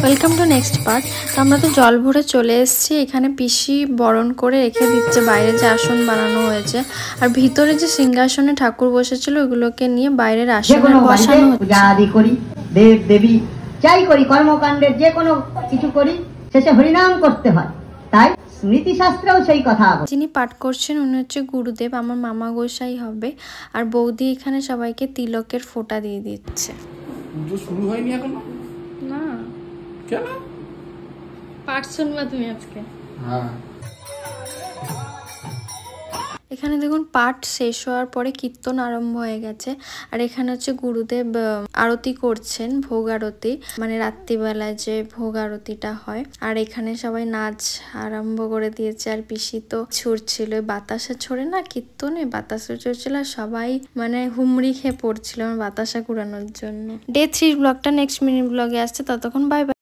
Welcome to next part. তো আমরা তো জল ভরে চলে এসেছি। এখানে পিসি বরণ করে রেখে দিচ্ছে বাইরে যে আসন বানানো হয়েছে, আর ভিতরে যে সিংহাসনে ঠাকুর বসেছিল ওগুলোকে নিয়ে বাইরের আসনে বসানো হচ্ছে। পূজা আদি করি, দেব দেবী যাই করি, কর্মকাণ্ডের যে কোনো কিছু করি শেষে হরিনাম করতে হয়। তাই স্মৃতি শাস্ত্রেও সেই কথা। যিনি পাঠ করছেন উনি হচ্ছে গুরুদেব, আমার মামা গোসাই হবে। আর বৌদি এখানে সবাইকে তিলকের ফোঁটা দিয়ে দিচ্ছে। পুজো শুরু হয়নি এখনো? না কেন? পাঠ শুনবা তুমি আজকে? হ্যাঁ। এখানে দেখুন পাঠ শেষ হওয়ার পরে কীর্তন আরম্ভ হয়ে গেছে। আর এখানে হচ্ছে গুরুদেব আরতি করছেন, ভোগ আরতি, মানে রাত্রিবেলায় যে ভোগ আরতিটা হয়। আর এখানে সবাই নাচ আরম্ভ করে দিয়েছে। আর পিসি তো ছুটছিল, বাতাসা ছড়ে না কীর্তনে, বাতাসা ছড়ছিল। আর সবাই মানে হুমড়ি খেয়ে পড়ছিল বাতাসা কুড়ানোর জন্য। ডে 3 ব্লগটা নেক্সট মিনি ব্লগে আসছে। ততক্ষণ বাই বাই।